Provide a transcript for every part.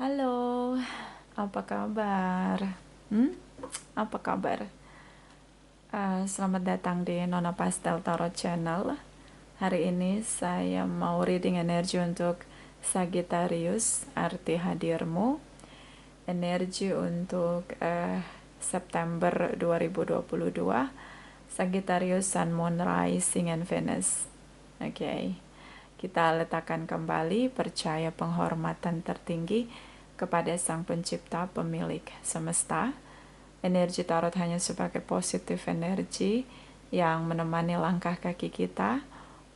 Halo, apa kabar? Hmm? Apa kabar? Selamat datang di Nona Pastel Tarot Channel. Hari ini saya mau reading energi untuk Sagittarius, arti hadirmu. Energi untuk September 2022. Sagittarius, Sun, Moon, Rising, and Venus. Oke. Kita letakkan kembali percaya penghormatan tertinggi kepada Sang Pencipta Pemilik Semesta. Energi tarot hanya sebagai positif energi yang menemani langkah kaki kita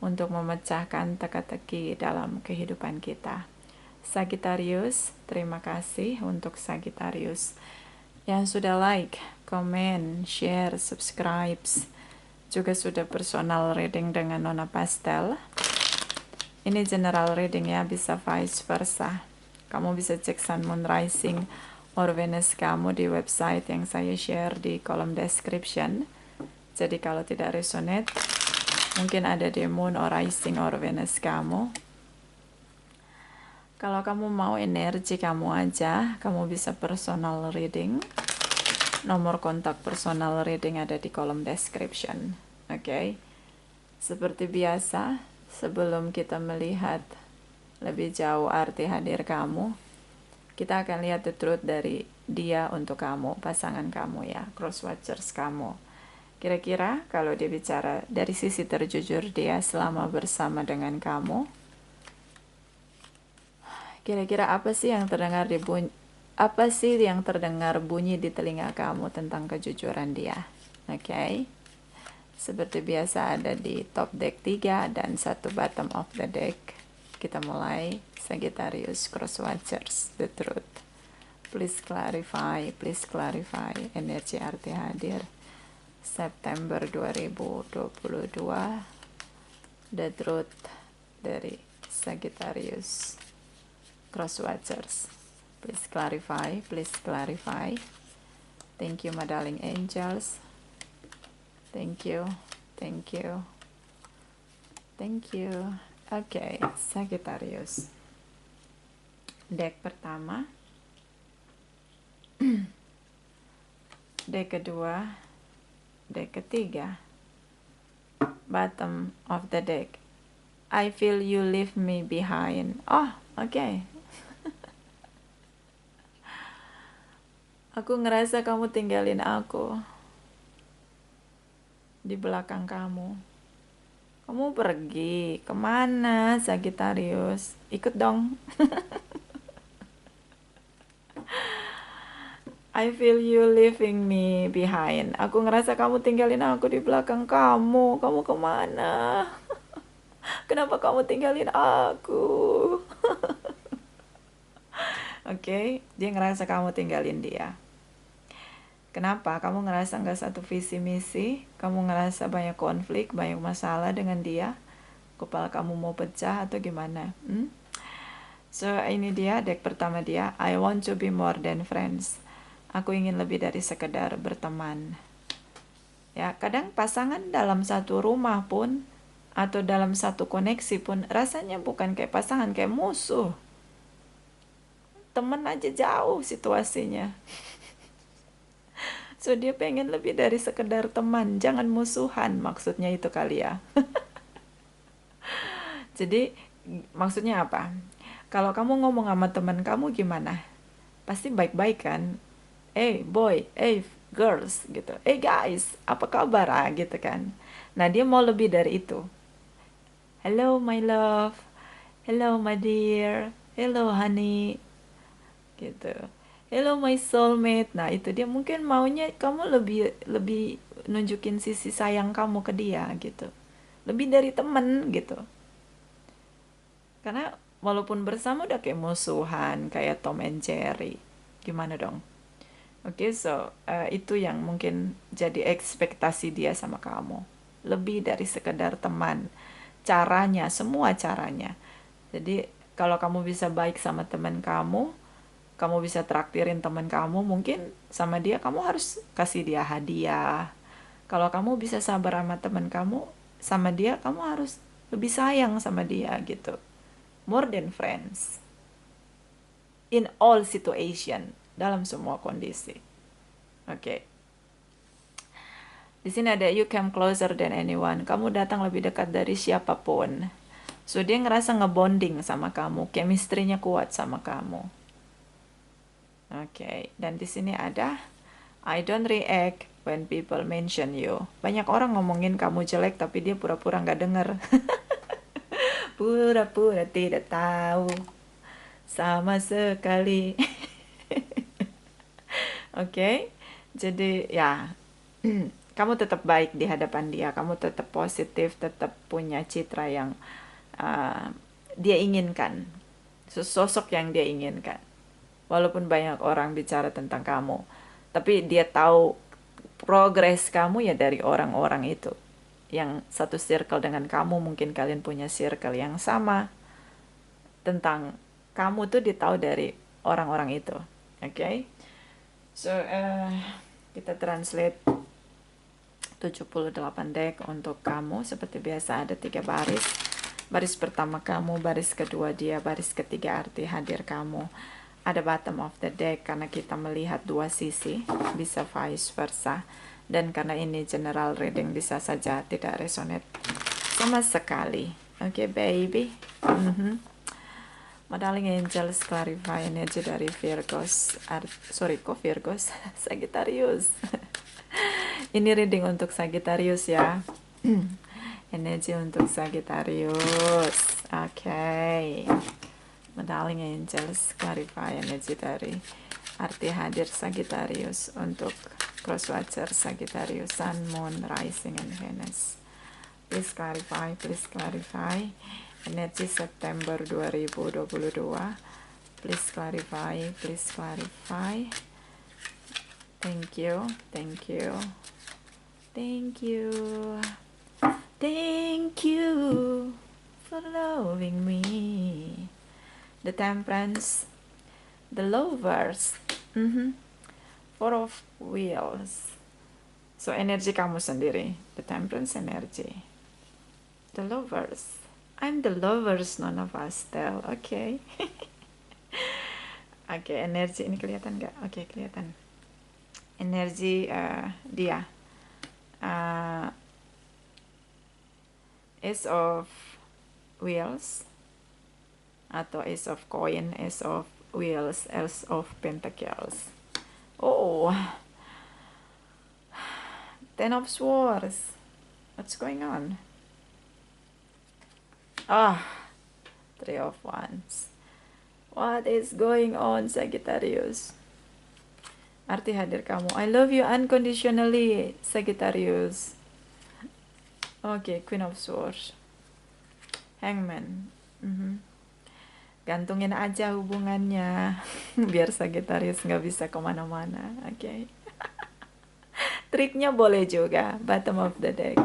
untuk memecahkan teka-teki dalam kehidupan kita. Sagittarius, terima kasih untuk Sagittarius yang sudah like, komen, share, subscribe, juga sudah personal reading dengan Nona Pastel. Ini general reading ya, bisa vice versa. Kamu bisa cek Sun, Moon, Rising, or Venus kamu di website yang saya share di kolom description. Jadi kalau tidak resonate, mungkin ada di Moon or Rising or Venus kamu. Kalau kamu mau energi kamu aja, kamu bisa personal reading. Nomor kontak personal reading ada di kolom description. Oke. Seperti biasa, sebelum kita melihat lebih jauh arti hadir kamu, kita akan lihat the truth dari dia untuk kamu, pasangan kamu ya, cross watchers kamu. Kira-kira kalau dia bicara dari sisi terjujur dia selama bersama dengan kamu, kira-kira apa sih yang terdengar bunyi di telinga kamu tentang kejujuran dia? Oke. Seperti biasa ada di top deck 3 dan 1 bottom of the deck. Kita mulai. Sagittarius, cross watchers, the truth. Please clarify energi arti hadir September 2022, the truth dari Sagittarius, cross watchers. Please clarify. Thank you my darling angels. Thank you. Oke, Sagittarius. Deck pertama, deck kedua, deck ketiga. Bottom of the deck. I feel you leave me behind. Oh, oke. Aku ngerasa kamu tinggalin aku di belakang kamu. Kamu pergi kemana, Sagittarius? Ikut dong. I feel you leaving me behind. Aku ngerasa kamu tinggalin aku di belakang kamu. Kamu kemana? Kenapa kamu tinggalin aku? Oke, dia ngerasa kamu tinggalin dia. Kenapa? Kamu ngerasa nggak satu visi misi? Kamu ngerasa banyak konflik, banyak masalah dengan dia? Kepala kamu mau pecah atau gimana? So, ini dia deck pertama dia. I want to be more than friends. Aku ingin lebih dari sekedar berteman. Ya, kadang pasangan dalam satu rumah pun atau dalam satu koneksi pun rasanya bukan kayak pasangan, kayak musuh. Temen aja jauh situasinya. So dia pengen lebih dari sekedar teman, jangan musuhan, maksudnya itu kali ya. Jadi maksudnya apa? Kalau kamu ngomong sama teman kamu gimana? Pasti baik-baik kan? Boy, girls gitu. Guys, apa kabar? Gitu kan. Nah dia mau lebih dari itu. Hello my love, hello my dear, hello honey, gitu. Hello my soulmate. Nah itu dia mungkin maunya kamu lebih nunjukin sisi sayang kamu ke dia gitu, lebih dari temen gitu. Karena walaupun bersama udah kayak musuhan, kayak Tom and Jerry, gimana dong? Oke, so itu yang mungkin jadi ekspektasi dia sama kamu, lebih dari sekedar teman. Caranya, semua caranya. Jadi kalau kamu bisa baik sama teman kamu bisa traktirin teman kamu, mungkin sama dia kamu harus kasih dia hadiah. Kalau kamu bisa sabar sama teman kamu, sama dia kamu harus lebih sayang sama dia gitu. More than friends. in all situation, dalam semua kondisi. Oke. Di sini ada you come closer than anyone. Kamu datang lebih dekat dari siapapun. So dia ngerasa ngebonding sama kamu, chemistry-nya kuat sama kamu. Oke, dan di sini ada I don't react when people mention you. Banyak orang ngomongin kamu jelek tapi dia pura-pura nggak denger. Pura-pura tidak tahu sama sekali. Oke, jadi ya kamu tetap baik di hadapan dia, kamu tetap positif, tetap punya citra yang uh, dia inginkan, sosok yang dia inginkan. Walaupun banyak orang bicara tentang kamu, tapi dia tahu progres kamu ya dari orang-orang itu. Yang satu circle dengan kamu, mungkin kalian punya circle yang sama. Tentang kamu tuh dia tahu dari orang-orang itu. Oke? So, kita translate 78 deck untuk kamu. Seperti biasa ada 3 baris. Baris pertama kamu, baris kedua dia, baris ketiga arti hadir kamu. Ada bottom of the deck karena kita melihat dua sisi, bisa vice versa. Dan karena ini general reading bisa saja tidak resonate sama sekali. Oke, baby. My darling angels, clarify energy dari Virgos. Kok Virgos? Sagittarius. Ini reading untuk Sagittarius ya. Energi untuk Sagittarius. Oke. My darling angels, clarify energy dari arti hadir Sagittarius untuk cross watcher Sagittarius, Sun, Moon, Rising, and Venus. Please clarify, please clarify. Energi September 2022. Please clarify, please clarify. Thank you, thank you, thank you, thank you for loving me. The Temperance, the Lovers, Four of Wheels. So energi kamu sendiri, the Temperance energy, the Lovers. I'm the Lovers, Nona Pastel. Oke. Oke, energi ini kelihatan nggak? Oke, kelihatan. Energi dia. Ace of Wheels atau Ace of Coin, Ace of Wheels, Ace of Pentacles. Oh, Ten of Swords. What's going on? Three of Wands. What is going on, Sagittarius? Arti hadir kamu. I love you unconditionally, Sagittarius. Oke, Queen of Swords. Hangman. Gantungin aja hubungannya. Biar Sagittarius nggak bisa kemana-mana. Oke. Triknya boleh juga. Bottom of the deck.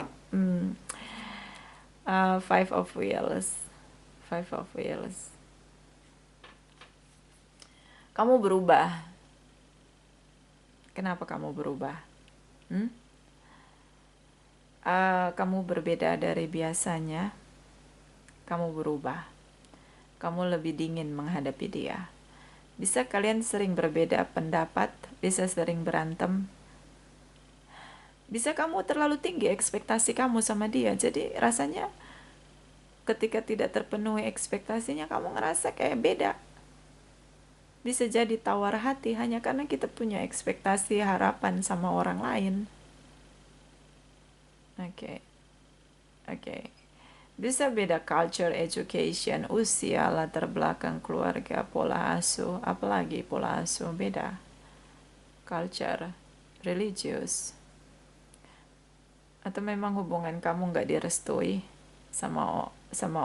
Five of Wheels. Five of Wheels. Kamu berubah. Kenapa kamu berubah? Kamu berbeda dari biasanya. Kamu berubah. Kamu lebih dingin menghadapi dia. Bisa kalian sering berbeda pendapat, bisa sering berantem. Bisa kamu terlalu tinggi ekspektasi kamu sama dia. Jadi rasanya ketika tidak terpenuhi ekspektasinya kamu ngerasa kayak beda. Bisa jadi tawar hati hanya karena kita punya ekspektasi harapan sama orang lain. Oke. Bisa beda culture, education, usia, latar belakang keluarga, pola asuh, apalagi pola asuh beda. Culture, religious. Atau memang hubungan kamu nggak direstui sama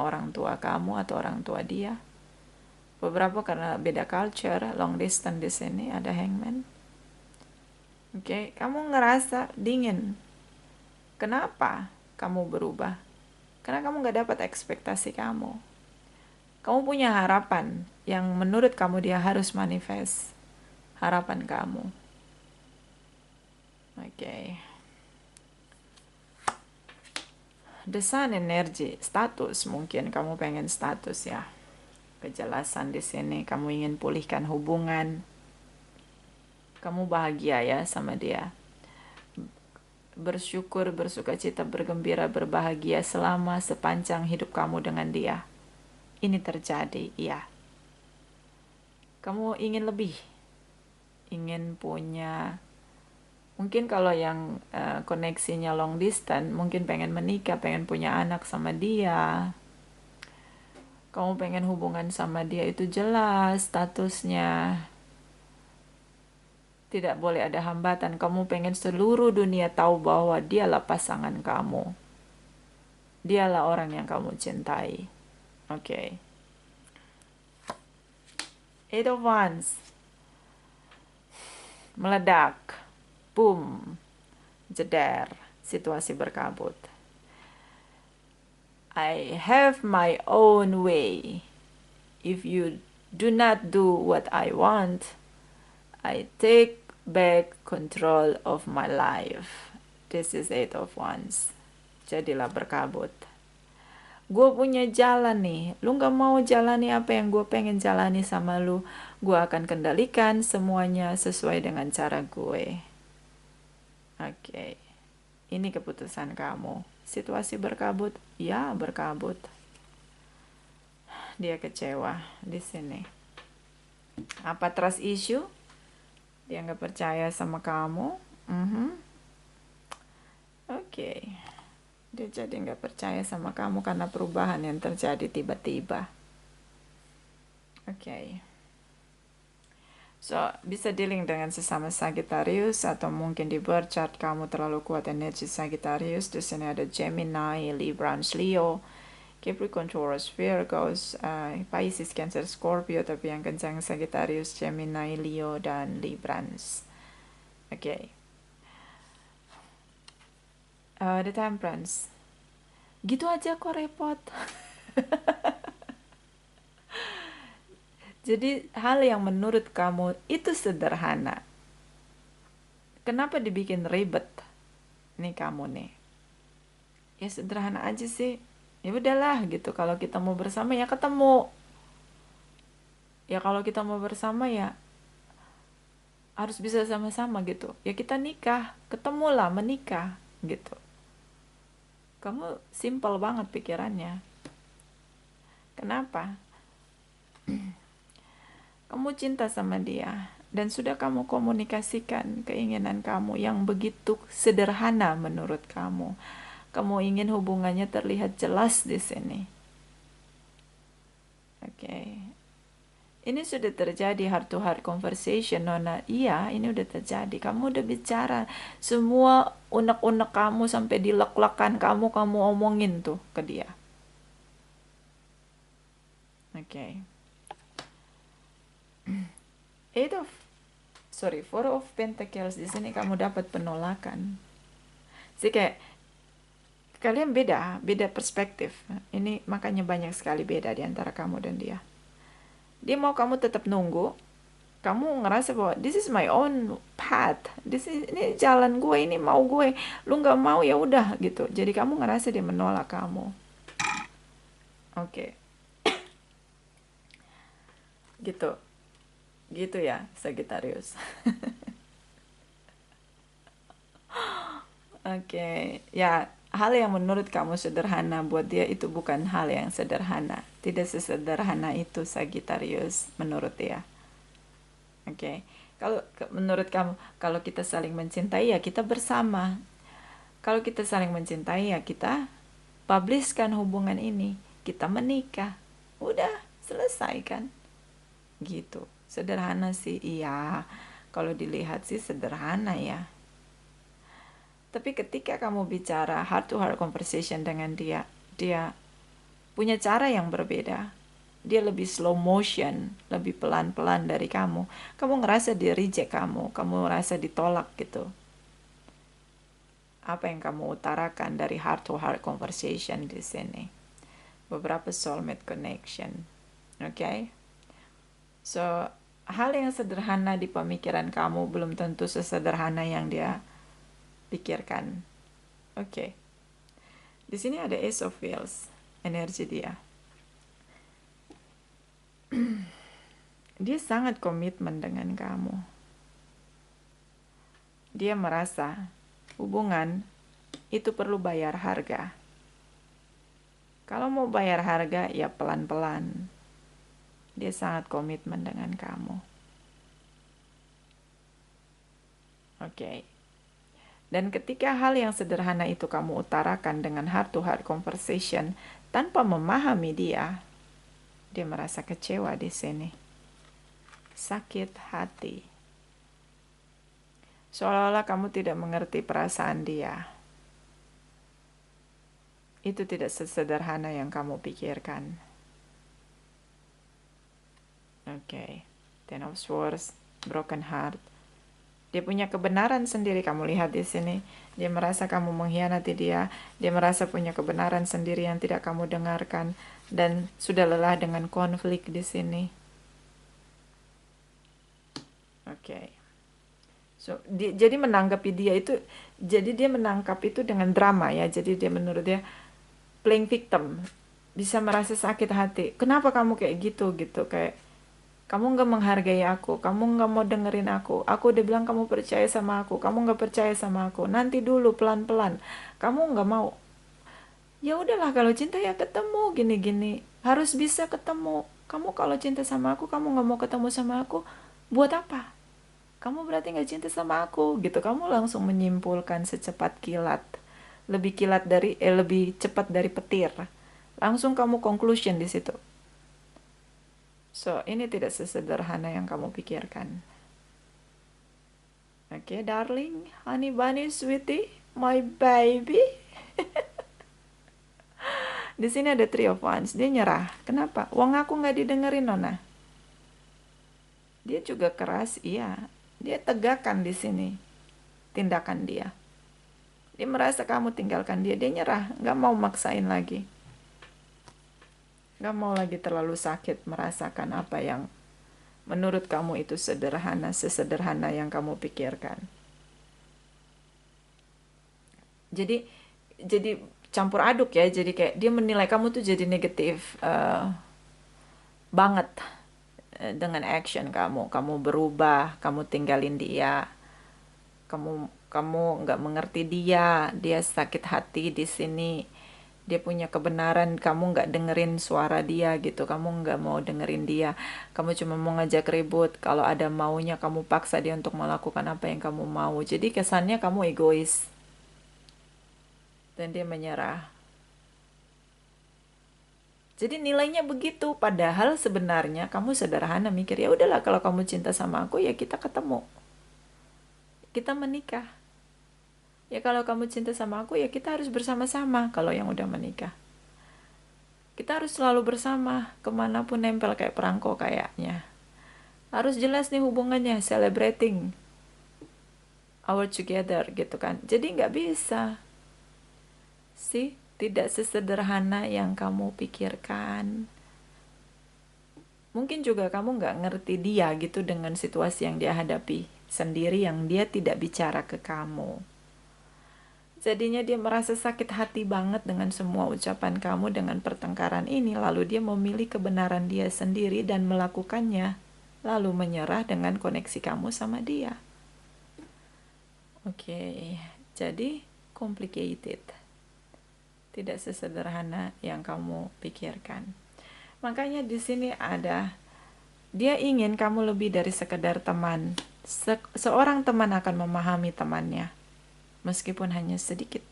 orang tua kamu atau orang tua dia. Beberapa karena beda culture, long distance di sini ada Hangman. Oke, kamu ngerasa dingin. Kenapa kamu berubah? Karena kamu nggak dapat ekspektasi kamu. Kamu punya harapan yang menurut kamu dia harus manifest harapan kamu. Oke. The Sun energy, status, mungkin kamu pengen status ya. kejelasan di sini. Kamu ingin pulihkan hubungan. Kamu bahagia ya sama dia. Bersyukur, bersukacita, bergembira, berbahagia selama sepanjang hidup kamu dengan dia. Ini terjadi, iya. Kamu ingin lebih. Ingin punya, mungkin kalau yang koneksinya long distance, mungkin pengen menikah, pengen punya anak sama dia. Kamu pengen hubungan sama dia itu jelas statusnya. Tidak boleh ada hambatan. Kamu pengen seluruh dunia tahu bahwa dialah pasangan kamu. Dialah orang yang kamu cintai. Oke. Eight of Wands. Meledak. Boom. Jeder. Situasi berkabut. I have my own way. If you do not do what I want, I take back control of my life. This is Eight of Wands. Jadilah berkabut. Gue punya jalan nih. Lu gak mau jalani apa yang gue pengen jalani sama lu. Gue akan kendalikan semuanya sesuai dengan cara gue. Oke. Ini keputusan kamu. Situasi berkabut? Ya, berkabut. Dia kecewa di sini. Apa trust issue? Dia nggak percaya sama kamu. Oke. Dia jadi nggak percaya sama kamu karena perubahan yang terjadi tiba-tiba. Oke. So, bisa dealing dengan sesama Sagittarius atau mungkin di birth chart kamu terlalu kuat energi Sagittarius. Di sini ada Gemini, Libra, Leo, Capricorn, Taurus, Virgos, Pisces, Cancer, Scorpio, tapi yang kencang Sagittarius, Gemini, Leo, dan Libra. Oke. The Temperance. Gitu aja kok repot. Jadi hal yang menurut kamu itu sederhana. Kenapa dibikin ribet? Nih kamu nih. Ya sederhana aja sih. Ya udahlah gitu. Kalau kita mau bersama ya ketemu. Ya kalau kita mau bersama ya harus bisa sama-sama gitu. Ya kita nikah, ketemulah menikah gitu. Kamu simple banget pikirannya. Kenapa? Kamu cinta sama dia dan sudah kamu komunikasikan keinginan kamu yang begitu sederhana menurut kamu. Kamu ingin hubungannya terlihat jelas di sini. Oke. Ini sudah terjadi heart to heart conversation, Nona. Iya, ini udah terjadi. Kamu udah bicara. Semua unek-unek kamu sampai dilek-lekan kamu omongin tuh ke dia. Oke. Four of Pentacles di sini kamu dapat penolakan. Jadi kayak kalian beda perspektif. Ini makanya banyak sekali beda di antara kamu dan dia. Dia mau kamu tetap nunggu. Kamu ngerasa bahwa this is my own path. Ini jalan gue, ini mau gue. Lu nggak mau ya udah gitu. Jadi kamu ngerasa dia menolak kamu. Oke. Gitu ya, Sagittarius. Oke. Ya, hal yang menurut kamu sederhana buat dia itu bukan hal yang sederhana. Tidak sesederhana itu Sagittarius menurut dia. Oke. Kalau menurut kamu, kalau kita saling mencintai ya kita bersama. Kalau kita saling mencintai ya kita publishkan hubungan ini. Kita menikah. Udah, selesai kan? Gitu. Sederhana sih, iya. Kalau dilihat sih sederhana ya. Tapi ketika kamu bicara heart to heart conversation dengan dia punya cara yang berbeda. Dia lebih slow motion, lebih pelan-pelan dari kamu. Kamu ngerasa dia reject kamu ngerasa ditolak gitu. Apa yang kamu utarakan dari heart to heart conversation di sini? Beberapa soulmate connection. Okay? So, hal yang sederhana di pemikiran kamu belum tentu sesederhana yang dia pikirkan. Oke. Di sini ada Ace of Wheels, energi dia. Dia sangat komitmen dengan kamu. Dia merasa hubungan itu perlu bayar harga. Kalau mau bayar harga, ya pelan-pelan. Dia sangat komitmen dengan kamu. Oke. Dan ketika hal yang sederhana itu kamu utarakan dengan heart-to-heart conversation tanpa memahami dia, dia merasa kecewa di sini. Sakit hati. Seolah-olah kamu tidak mengerti perasaan dia. Itu tidak sesederhana yang kamu pikirkan. Oke. Ten of Swords, broken heart. Dia punya kebenaran sendiri, kamu lihat di sini. Dia merasa kamu mengkhianati dia. Dia merasa punya kebenaran sendiri yang tidak kamu dengarkan. Dan sudah lelah dengan konflik di sini. Oke. So, jadi menanggapi dia itu, jadi dia menangkap itu dengan drama ya. Jadi dia menurut dia playing victim. Bisa merasa sakit hati. Kenapa kamu kayak gitu kayak kamu nggak menghargai aku, kamu nggak mau dengerin aku udah bilang kamu percaya sama aku, kamu nggak percaya sama aku, nanti dulu pelan-pelan, kamu nggak mau. Ya udahlah, kalau cinta ya ketemu, gini-gini, harus bisa ketemu. Kamu kalau cinta sama aku, kamu nggak mau ketemu sama aku, buat apa? Kamu berarti nggak cinta sama aku, gitu. Kamu langsung menyimpulkan secepat kilat, lebih cepat dari petir. Langsung kamu conclusion di situ. So, ini tidak sesederhana yang kamu pikirkan. Oke, darling, honey bunny, sweetie, my baby. Di sini ada Three of Wands. Dia nyerah. Kenapa? Uang aku nggak didengerin, Nona. Dia juga keras, iya. Dia tegakkan di sini tindakan dia. Dia merasa kamu tinggalkan dia. Dia nyerah, nggak mau maksain lagi. Nggak mau lagi terlalu sakit merasakan apa yang menurut kamu itu sesederhana yang kamu pikirkan. Jadi campur aduk ya. Jadi kayak dia menilai kamu tuh jadi negatif banget dengan action kamu. Kamu berubah, kamu tinggalin dia. Kamu nggak mengerti dia. Dia sakit hati di sini. Dia punya kebenaran, kamu nggak dengerin suara dia gitu, kamu nggak mau dengerin dia, kamu cuma mau ngajak ribut, kalau ada maunya kamu paksa dia untuk melakukan apa yang kamu mau, jadi kesannya kamu egois, dan dia menyerah. Jadi nilainya begitu, padahal sebenarnya kamu sederhana mikir, ya udahlah kalau kamu cinta sama aku ya kita ketemu, kita menikah. Ya kalau kamu cinta sama aku ya kita harus bersama-sama kalau yang udah menikah. Kita harus selalu bersama, kemanapun nempel kayak perangko kayaknya. Harus jelas nih hubungannya, celebrating our together gitu kan. Jadi nggak bisa. Sih, tidak sesederhana yang kamu pikirkan. Mungkin juga kamu nggak ngerti dia gitu dengan situasi yang dia hadapi sendiri yang dia tidak bicara ke kamu. Jadinya dia merasa sakit hati banget dengan semua ucapan kamu dengan pertengkaran ini. Lalu dia memilih kebenaran dia sendiri dan melakukannya. Lalu menyerah dengan koneksi kamu sama dia. Oke, jadi complicated. Tidak sesederhana yang kamu pikirkan. Makanya di sini ada, dia ingin kamu lebih dari sekedar teman. Seorang teman akan memahami temannya. Meskipun hanya sedikit,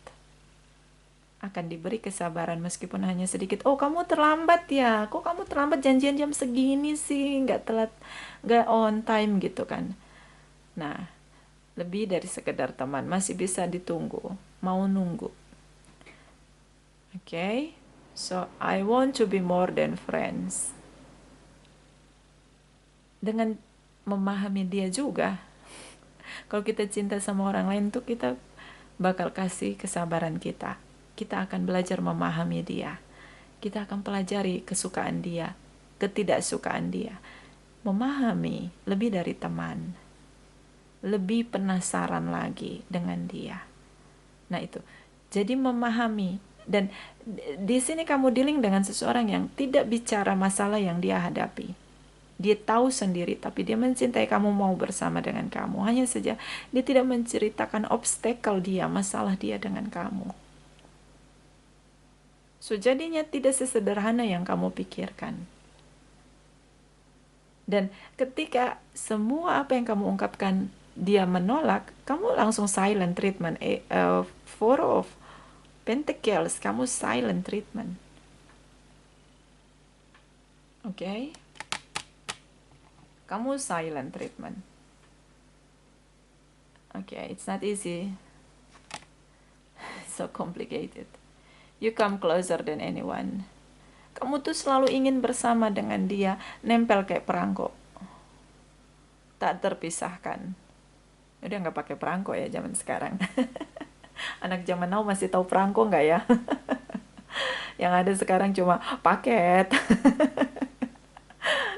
akan diberi kesabaran meskipun hanya sedikit. Oh, kamu terlambat ya, kok kamu terlambat, janjian jam segini sih, nggak telat, nggak on time gitu kan. Nah, lebih dari sekedar teman, masih bisa ditunggu, mau nunggu. Okay, so I want to be more than friends. Dengan memahami dia juga. Kalau kita cinta sama orang lain tuh kita bakal kasih kesabaran kita. Kita akan belajar memahami dia. Kita akan pelajari kesukaan dia, ketidaksukaan dia. Memahami lebih dari teman. Lebih penasaran lagi dengan dia. Nah itu. Jadi memahami. Dan di sini kamu dealing dengan seseorang yang tidak bicara masalah yang dia hadapi. Dia tahu sendiri, tapi dia mencintai kamu, mau bersama dengan kamu. Hanya saja dia tidak menceritakan obstacle dia, masalah dia dengan kamu. So, jadinya tidak sesederhana yang kamu pikirkan. Dan ketika semua apa yang kamu ungkapkan dia menolak, kamu langsung silent treatment. Four of Pentacles, kamu silent treatment. Oke? Kamu silent treatment. Okay, it's not easy. So complicated. You come closer than anyone. Kamu tuh selalu ingin bersama dengan dia, nempel kayak perangko. Tak terpisahkan. Udah nggak pakai perangko ya zaman sekarang. Anak zaman now masih tahu perangko nggak ya? Yang ada sekarang cuma paket.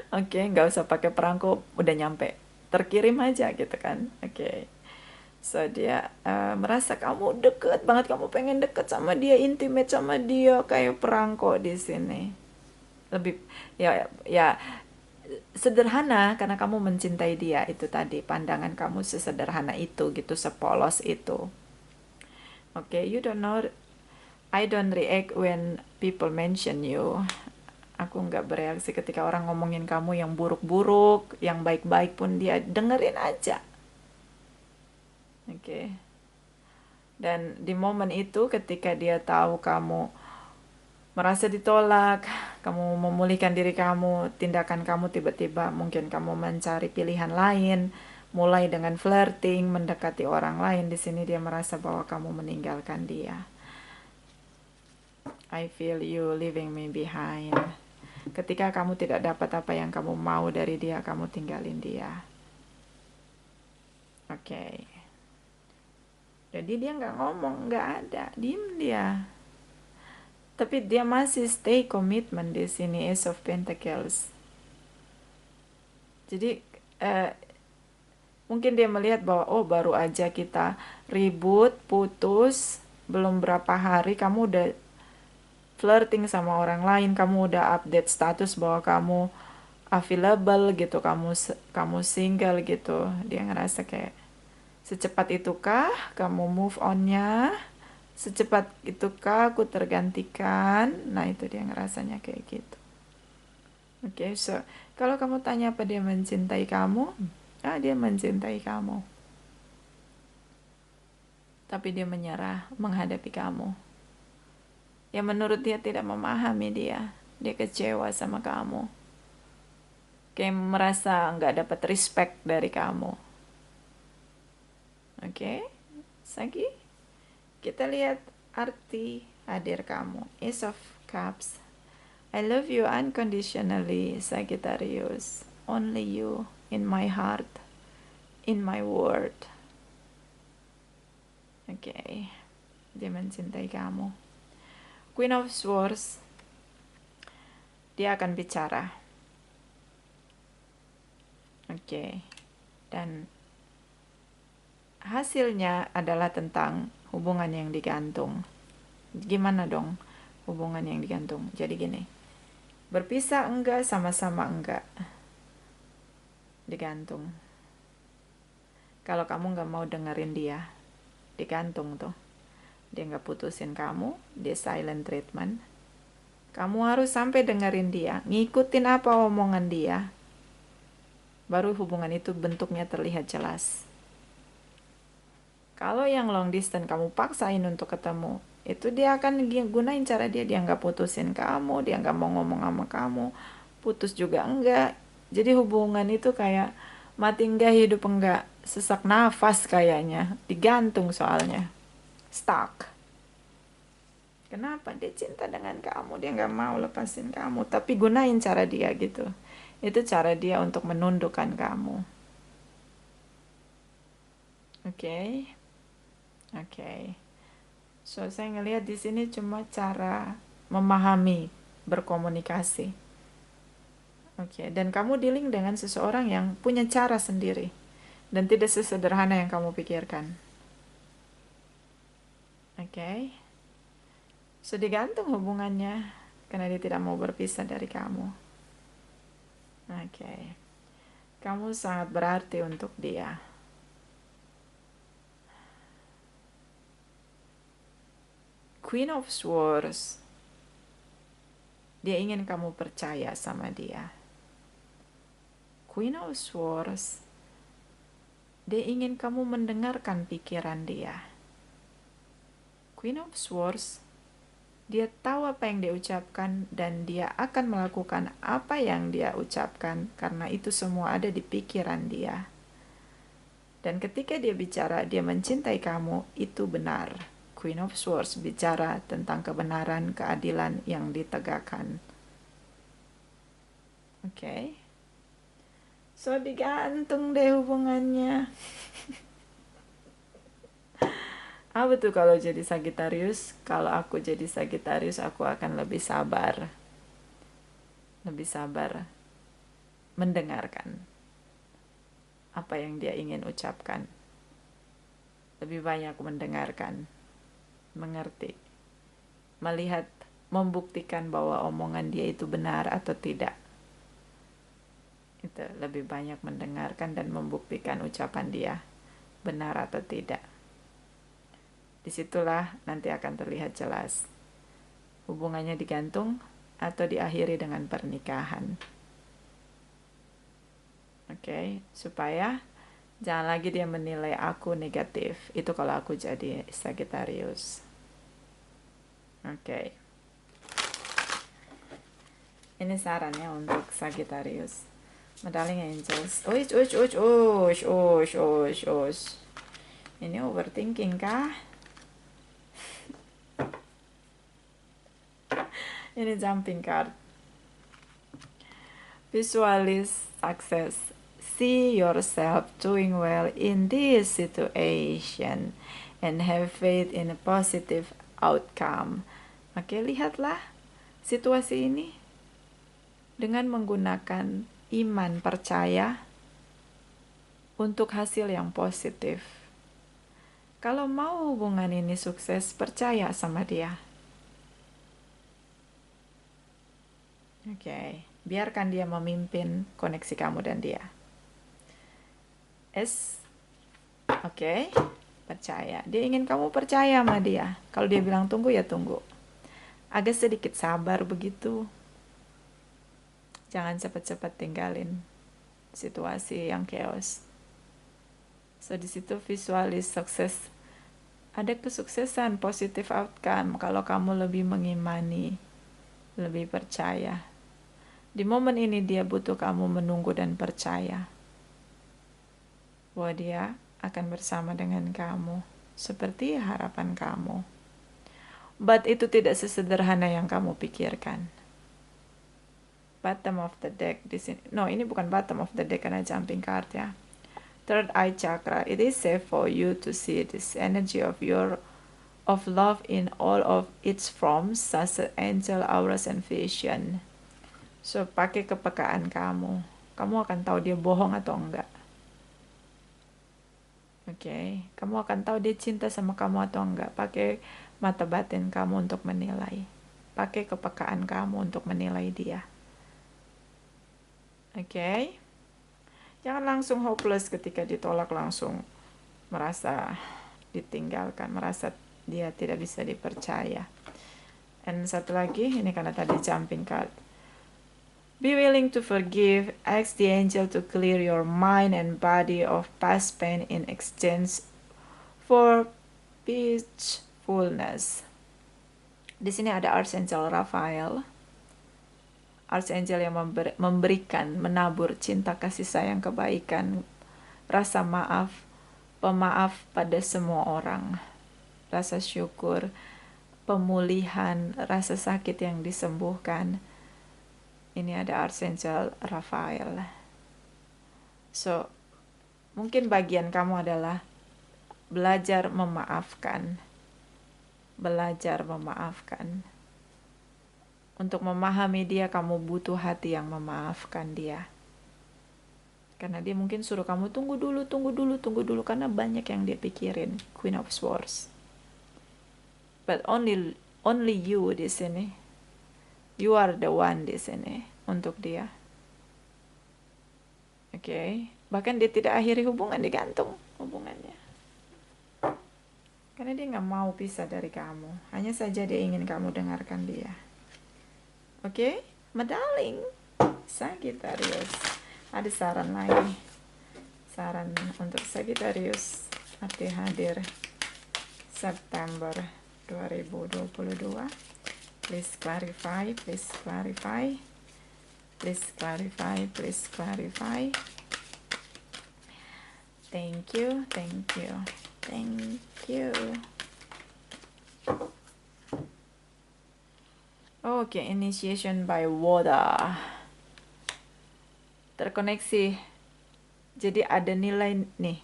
Oke, nggak usah pakai perangko, udah nyampe. Terkirim aja gitu kan. Oke. So dia merasa kamu deket banget, kamu pengen deket sama dia, intimate sama dia, kayak perangko di sini. Lebih ya sederhana karena kamu mencintai dia, itu tadi pandangan kamu sesederhana itu gitu, sepolos itu. Oke, you don't know, I don't react when people mention you. Aku nggak bereaksi ketika orang ngomongin kamu yang buruk-buruk, yang baik-baik pun dia dengerin aja. Oke. Dan di momen itu ketika dia tahu kamu merasa ditolak, kamu memulihkan diri kamu, tindakan kamu tiba-tiba mungkin kamu mencari pilihan lain, mulai dengan flirting, mendekati orang lain, di sini dia merasa bahwa kamu meninggalkan dia. I feel you leaving me behind. Ketika kamu tidak dapat apa yang kamu mau dari dia, kamu tinggalin dia. Oke. Jadi dia nggak ngomong, nggak ada, diem dia. Tapi dia masih stay commitment di sini, Ace of Pentacles. Jadi mungkin dia melihat bahwa oh baru aja kita ribut, putus, belum berapa hari kamu udah flirting sama orang lain, kamu udah update status bahwa kamu available gitu, kamu single gitu. Dia ngerasa kayak secepat itukah kamu move on-nya? Secepat itukah aku tergantikan? Nah, itu dia ngerasanya kayak gitu. Oke, so kalau kamu tanya apa dia mencintai kamu, dia mencintai kamu. Tapi dia menyerah menghadapi kamu. Ya menurut dia tidak memahami dia. Dia kecewa sama kamu. Kayak merasa nggak dapat respect dari kamu. Oke, Sagi. Kita lihat arti hadir kamu. Ace of Cups. I love you unconditionally, Sagittarius. Only you in my heart, in my world. Oke. Dia mencintai kamu. Queen of Swords. Dia akan bicara. Oke. Dan hasilnya adalah tentang hubungan yang digantung. Gimana dong hubungan yang digantung? Jadi gini, berpisah enggak, sama-sama enggak, digantung. Kalau kamu nggak mau dengerin dia, digantung tuh. Dia nggak putusin kamu, dia silent treatment. Kamu harus sampai dengerin dia, ngikutin apa omongan dia, baru hubungan itu bentuknya terlihat jelas. Kalau yang long distance kamu paksain untuk ketemu, itu dia akan gunain cara dia nggak putusin kamu, dia nggak mau ngomong sama kamu, putus juga enggak. Jadi hubungan itu kayak mati enggak, hidup enggak, sesak nafas kayaknya, digantung soalnya, stuck. Kenapa? Dia cinta dengan kamu, dia nggak mau lepasin kamu, tapi gunain cara dia gitu. Itu cara dia untuk menundukkan kamu. Oke. Oke. So, saya ngelihat di sini cuma cara memahami, berkomunikasi. Oke, dan kamu dealing dengan seseorang yang punya cara sendiri dan tidak sesederhana yang kamu pikirkan. Oke. So, digantung hubungannya karena dia tidak mau berpisah dari kamu. Oke. Kamu sangat berarti untuk dia. Queen of Swords. Dia ingin kamu percaya sama dia. Queen of Swords. Dia ingin kamu mendengarkan pikiran dia. Queen of Swords. Dia tahu apa yang dia ucapkan dan dia akan melakukan apa yang dia ucapkan karena itu semua ada di pikiran dia. Dan ketika dia bicara, dia mencintai kamu, itu benar. Queen of Swords bicara tentang kebenaran, keadilan yang ditegakkan. Oke. So digantung deh hubungannya. Apa tuh kalau jadi Sagittarius? Kalau aku jadi Sagittarius, aku akan lebih sabar. Lebih sabar mendengarkan apa yang dia ingin ucapkan. Lebih banyak mendengarkan, mengerti, melihat, membuktikan bahwa omongan dia itu benar atau tidak. Itu lebih banyak mendengarkan dan membuktikan ucapan dia benar atau tidak. Disitulah nanti akan terlihat jelas hubungannya digantung atau diakhiri dengan pernikahan. Oke, supaya jangan lagi dia menilai aku negatif. Itu kalau aku jadi Sagittarius. Oke. Ini sarannya untuk Sagittarius. My darling angels. Uish. Ini overthinking kah? Ini jumping card. Visualize success. See yourself doing well in this situation and have faith in a positive outcome. Oke, lihatlah situasi ini dengan menggunakan iman percaya untuk hasil yang positif. Kalau mau hubungan ini sukses, percaya sama dia. Oke, biarkan dia memimpin koneksi kamu dan dia. Oke, percaya. Dia ingin kamu percaya sama dia. Kalau dia bilang tunggu, ya tunggu. Agak sedikit sabar begitu. Jangan cepat-cepat tinggalin situasi yang chaos. So di situ visualis sukses. Ada kesuksesan, positive outcome kalau kamu lebih mengimani, lebih percaya. Di momen ini dia butuh kamu menunggu dan percaya bahwa dia akan bersama dengan kamu seperti harapan kamu. But itu tidak sesederhana yang kamu pikirkan. Bottom of the deck di sini. No, ini bukan bottom of the deck karena jumping card ya. Third eye chakra. It is safe for you to see this energy of love in all of its forms, such as angel, auras, and vision. So, pakai kepekaan kamu. Kamu akan tahu dia bohong atau enggak. Oke, kamu akan tahu dia cinta sama kamu atau enggak. Pakai mata batin kamu untuk menilai. Pakai kepekaan kamu untuk menilai dia. Oke. Jangan langsung hopeless ketika ditolak, langsung merasa ditinggalkan, merasa dia tidak bisa dipercaya. And satu lagi, ini karena tadi jumping card. Be willing to forgive. Ask the angel to clear your mind and body of past pain in exchange for peacefulness. Di sini ada Archangel Raphael. Archangel yang memberikan, menabur cinta, kasih sayang, kebaikan, rasa maaf, pemaaf pada semua orang, rasa syukur, pemulihan, rasa sakit yang disembuhkan. Ini ada Archangel Raphael. So, mungkin bagian kamu adalah belajar memaafkan. Belajar memaafkan. Untuk memahami dia, kamu butuh hati yang memaafkan dia. Karena dia mungkin suruh kamu tunggu dulu, karena banyak yang dia pikirin. Queen of Swords. But only you di sini. You are the one di sini untuk dia. Oke. Bahkan dia tidak akhiri hubungan, digantung hubungannya. Karena dia nggak mau pisah dari kamu. Hanya saja dia ingin kamu dengarkan dia. Oke? Medaling. Sagittarius. Ada saran lagi. Saran untuk Sagittarius. Arti hadir September 2022. Please clarify, please clarify. Please clarify, please clarify. Thank you, thank you, thank you. Okay, initiation by water. Terkoneksi. Jadi ada nilai nih.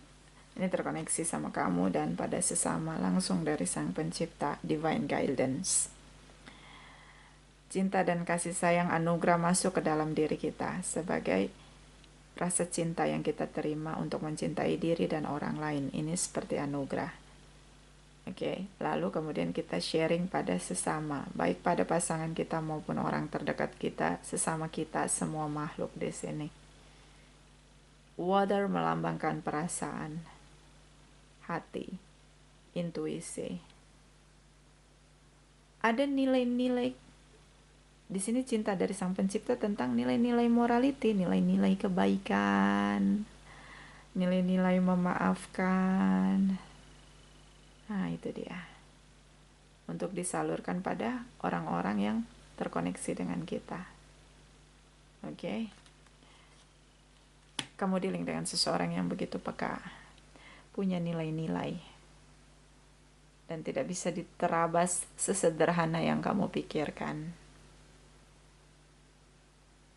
Ini terkoneksi sama kamu dan pada sesama langsung dari Sang Pencipta, Divine Guidance. Cinta dan kasih sayang anugerah masuk ke dalam diri kita sebagai rasa cinta yang kita terima untuk mencintai diri dan orang lain. Ini seperti anugerah. Oke, lalu kemudian kita sharing pada sesama, baik pada pasangan kita maupun orang terdekat kita, sesama kita, semua makhluk di sini. Water melambangkan perasaan, hati, intuisi. Ada nilai-nilai di sini, cinta dari Sang Pencipta tentang nilai-nilai morality, nilai-nilai kebaikan, nilai-nilai memaafkan. Nah, itu dia. Untuk disalurkan pada orang-orang yang terkoneksi dengan kita. Oke. Kamu dealing dengan seseorang yang begitu peka, punya nilai-nilai, dan tidak bisa diterabas sesederhana yang kamu pikirkan.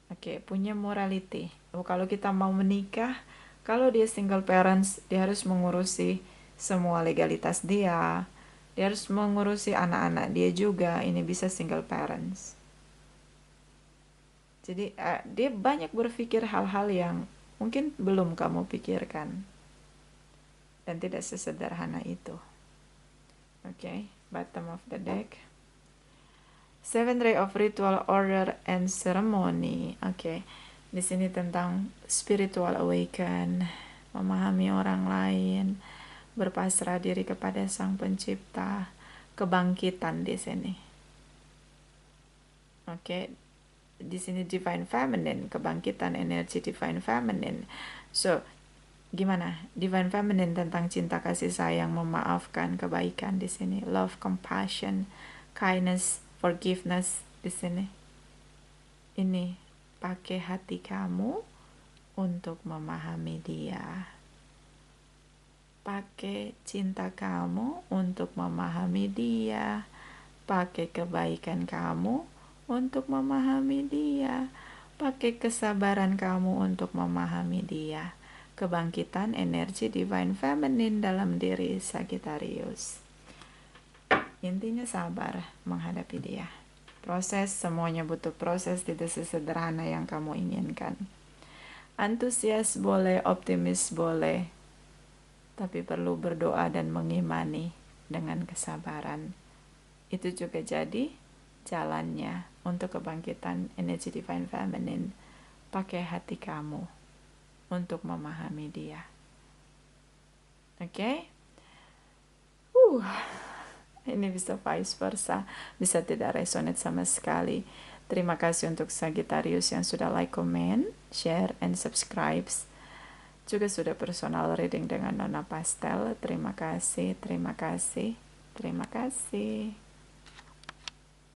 Oke, punya morality. Kalau kita mau menikah, kalau dia single parents, dia harus mengurusi semua legalitas dia. Dia harus mengurusi anak-anak dia juga. Ini bisa single parents. Jadi dia banyak berpikir hal-hal yang mungkin belum kamu pikirkan. Dan tidak sesederhana itu. Oke, bottom of the deck. Seven Ray of Ritual, Order, and Ceremony. Oke, di sini tentang spiritual awaken, memahami orang lain, berpasrah diri kepada Sang Pencipta, kebangkitan di sini. Oke, di sini Divine Feminine, kebangkitan energi Divine Feminine. So, gimana? Divine Feminine tentang cinta, kasih sayang, memaafkan, kebaikan di sini, love, compassion, kindness, forgiveness di sini. Ini pakai hati kamu untuk memahami dia. Pakai cinta kamu untuk memahami dia. Pakai kebaikan kamu untuk memahami dia. Pakai kesabaran kamu untuk memahami dia. Kebangkitan energi Divine Feminine dalam diri Sagittarius. Intinya sabar menghadapi dia. Proses, semuanya butuh proses, tidak sesederhana yang kamu inginkan. Antusias boleh, optimis boleh, tapi perlu berdoa dan mengimani dengan kesabaran. Itu juga jadi jalannya untuk kebangkitan energi Divine Feminine. Pakai hati kamu untuk memahami dia. Oke? Ini bisa vice versa, bisa tidak resonate sama sekali. Terima kasih untuk Sagittarius yang sudah like, comment, share, and subscribe. Juga sudah personal reading dengan Nona Pastel. Terima kasih, terima kasih, terima kasih.